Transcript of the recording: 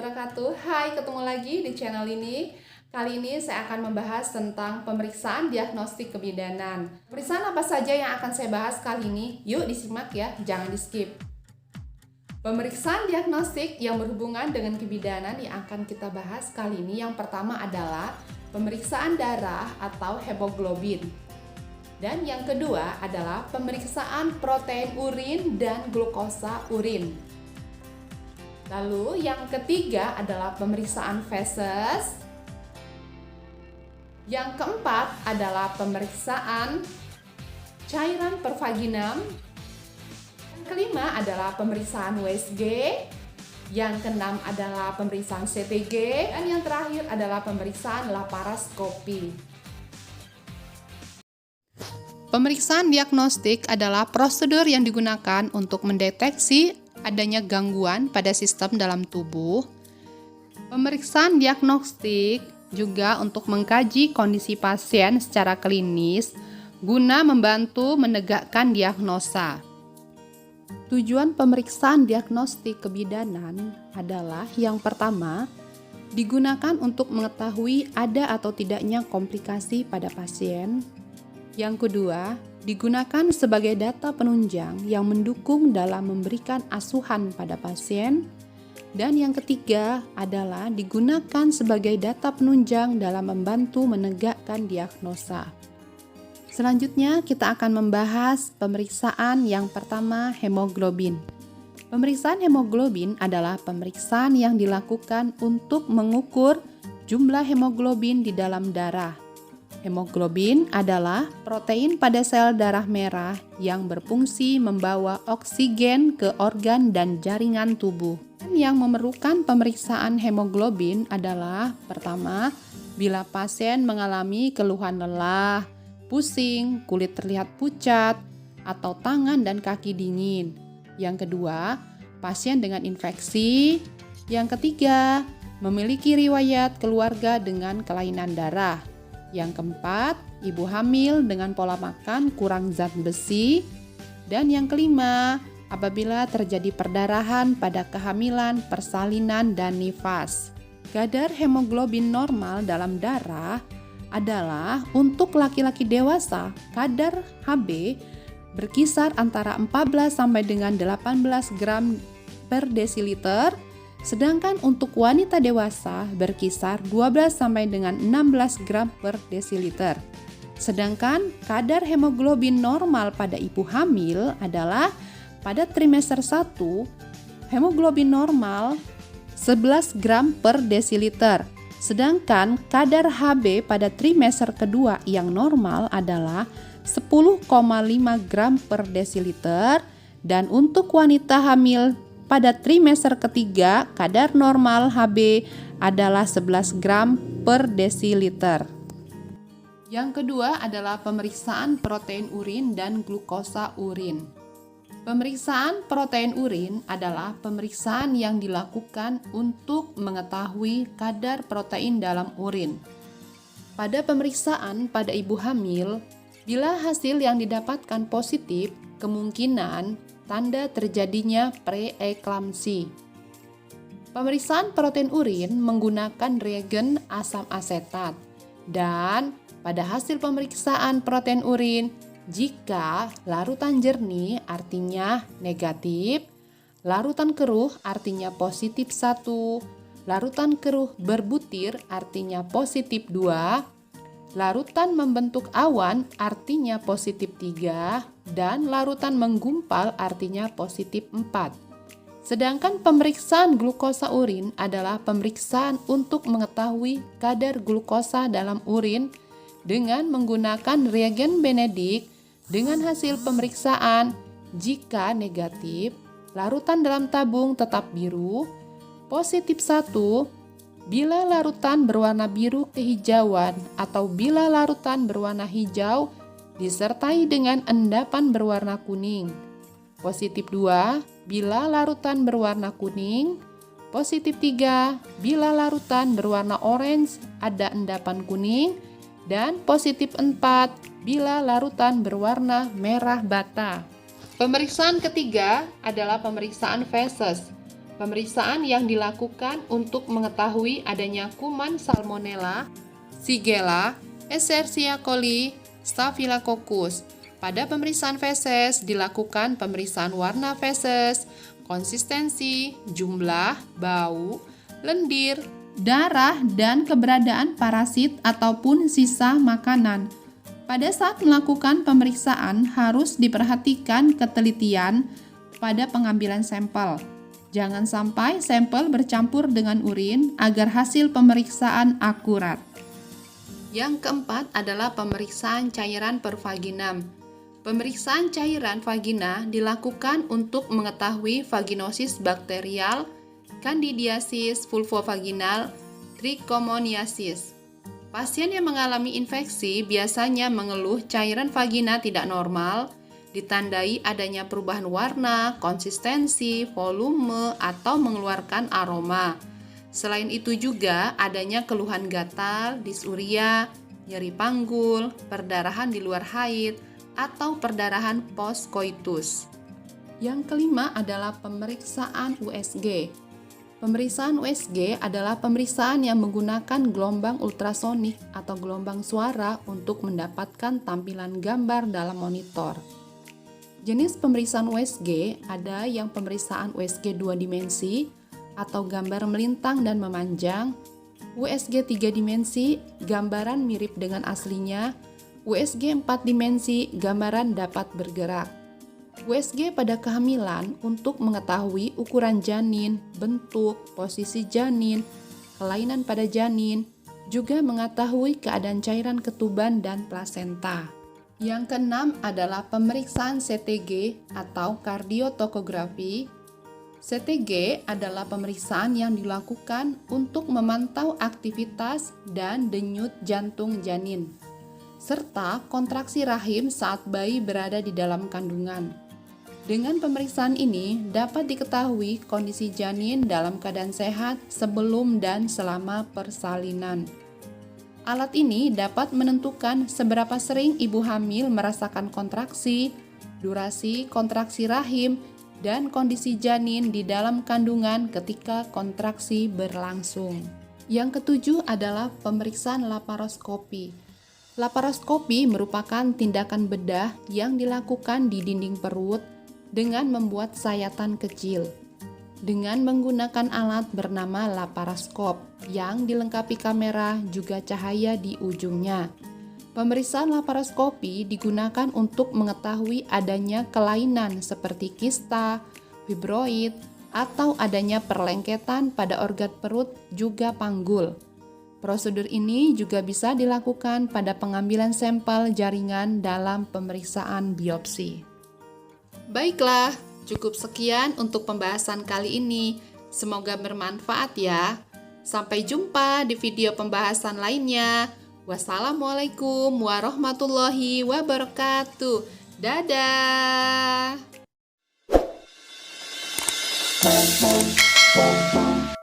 wabarakatuh. Hai, ketemu lagi di channel ini. Kali ini saya akan membahas tentang pemeriksaan diagnostik kebidanan. Pemeriksaan apa saja yang akan saya bahas kali ini? Yuk disimak ya, jangan di skip. Pemeriksaan diagnostik yang berhubungan dengan kebidanan yang akan kita bahas kali ini yang pertama adalah pemeriksaan darah atau hemoglobin. Dan yang kedua adalah pemeriksaan protein urin dan glukosa urin. Lalu yang ketiga adalah pemeriksaan feses. Yang keempat adalah pemeriksaan cairan pervaginam. Yang kelima adalah pemeriksaan USG. Yang keenam adalah pemeriksaan CTG. Dan yang terakhir adalah pemeriksaan laparoskopi. Pemeriksaan diagnostik adalah prosedur yang digunakan untuk mendeteksi adanya gangguan pada sistem dalam tubuh. Pemeriksaan diagnostik juga untuk mengkaji kondisi pasien secara klinis guna membantu menegakkan diagnosa. Tujuan pemeriksaan diagnostik kebidanan adalah yang pertama, digunakan untuk mengetahui ada atau tidaknya komplikasi pada pasien. Yang kedua, digunakan sebagai data penunjang yang mendukung dalam memberikan asuhan pada pasien. Dan yang ketiga adalah digunakan sebagai data penunjang dalam membantu menegakkan diagnosa. Selanjutnya kita akan membahas pemeriksaan yang pertama, hemoglobin. Pemeriksaan hemoglobin adalah pemeriksaan yang dilakukan untuk mengukur jumlah hemoglobin di dalam darah. Hemoglobin adalah protein pada sel darah merah yang berfungsi membawa oksigen ke organ dan jaringan tubuh. Dan yang memerlukan pemeriksaan hemoglobin adalah pertama, bila pasien mengalami keluhan lelah, pusing, kulit terlihat pucat, atau tangan dan kaki dingin. Yang kedua, pasien dengan infeksi. Yang ketiga, memiliki riwayat keluarga dengan kelainan darah. Yang keempat, ibu hamil dengan pola makan kurang zat besi. Dan yang kelima, apabila terjadi perdarahan pada kehamilan, persalinan, dan nifas. Kadar hemoglobin normal dalam darah adalah untuk laki-laki dewasa, kadar Hb berkisar antara 14 sampai dengan 18 gram per desiliter. Sedangkan untuk wanita dewasa berkisar 12 sampai dengan 16 gram per desiliter. Sedangkan kadar hemoglobin normal pada ibu hamil adalah pada trimester 1, hemoglobin normal 11 gram per desiliter. Sedangkan kadar Hb pada trimester kedua yang normal adalah 10,5 gram per desiliter. Dan untuk wanita hamil pada trimester ketiga, kadar normal Hb adalah 11 gram per desiliter. Yang kedua adalah pemeriksaan protein urin dan glukosa urin. Pemeriksaan protein urin adalah pemeriksaan yang dilakukan untuk mengetahui kadar protein dalam urin. Pada pemeriksaan pada ibu hamil, bila hasil yang didapatkan positif, kemungkinan tanda terjadinya preeklamsi. Pemeriksaan protein urin menggunakan reagen asam asetat. Dan pada hasil pemeriksaan protein urin, jika larutan jernih artinya negatif, larutan keruh artinya positif 1, larutan keruh berbutir artinya positif 2, larutan membentuk awan artinya positif 3, dan larutan menggumpal artinya positif 4. Sedangkan pemeriksaan glukosa urin adalah pemeriksaan untuk mengetahui kadar glukosa dalam urin dengan menggunakan reagen Benedict. Dengan hasil pemeriksaan, jika negatif, larutan dalam tabung tetap biru, positif 1, bila larutan berwarna biru kehijauan atau bila larutan berwarna hijau disertai dengan endapan berwarna kuning. Positif 2, bila larutan berwarna kuning. Positif 3, bila larutan berwarna orange ada endapan kuning. Dan positif 4, bila larutan berwarna merah bata. Pemeriksaan ketiga adalah pemeriksaan feses. Pemeriksaan yang dilakukan untuk mengetahui adanya kuman Salmonella, Shigella, Escherichia coli, Staphylococcus. Pada pemeriksaan feses dilakukan pemeriksaan warna feses, konsistensi, jumlah, bau, lendir, darah, dan keberadaan parasit ataupun sisa makanan. Pada saat melakukan pemeriksaan harus diperhatikan ketelitian pada pengambilan sampel. Jangan sampai sampel bercampur dengan urin agar hasil pemeriksaan akurat. Yang keempat adalah pemeriksaan cairan per vaginam. Pemeriksaan cairan vagina dilakukan untuk mengetahui vaginosis bakterial, candidiasis vulvovaginal, trichomoniasis. Pasien yang mengalami infeksi biasanya mengeluh cairan vagina tidak normal, ditandai adanya perubahan warna, konsistensi, volume, atau mengeluarkan aroma. Selain itu juga adanya keluhan gatal, disuria, nyeri panggul, perdarahan di luar haid, atau perdarahan postkoitus. Yang kelima adalah pemeriksaan USG. Pemeriksaan USG adalah pemeriksaan yang menggunakan gelombang ultrasonik atau gelombang suara untuk mendapatkan tampilan gambar dalam monitor. Jenis pemeriksaan USG ada yang pemeriksaan USG 2 dimensi atau gambar melintang dan memanjang, USG 3 dimensi, gambaran mirip dengan aslinya, USG 4 dimensi, gambaran dapat bergerak. USG pada kehamilan untuk mengetahui ukuran janin, bentuk, posisi janin, kelainan pada janin, juga mengetahui keadaan cairan ketuban dan plasenta. Yang keenam adalah pemeriksaan CTG atau kardiotokografi. CTG adalah pemeriksaan yang dilakukan untuk memantau aktivitas dan denyut jantung janin, serta kontraksi rahim saat bayi berada di dalam kandungan. Dengan pemeriksaan ini dapat diketahui kondisi janin dalam keadaan sehat sebelum dan selama persalinan. Alat ini dapat menentukan seberapa sering ibu hamil merasakan kontraksi, durasi kontraksi rahim, dan kondisi janin di dalam kandungan ketika kontraksi berlangsung. Yang ketujuh adalah pemeriksaan laparoskopi. Laparoskopi merupakan tindakan bedah yang dilakukan di dinding perut dengan membuat sayatan kecil dengan menggunakan alat bernama laparoskop yang dilengkapi kamera juga cahaya di ujungnya. Pemeriksaan laparoskopi digunakan untuk mengetahui adanya kelainan seperti kista, fibroid, atau adanya perlengketan pada organ perut juga panggul. Prosedur ini juga bisa dilakukan pada pengambilan sampel jaringan dalam pemeriksaan biopsi. Baiklah, cukup sekian untuk pembahasan kali ini. Semoga bermanfaat ya. Sampai jumpa di video pembahasan lainnya. Wassalamualaikum warahmatullahi wabarakatuh. Dadah.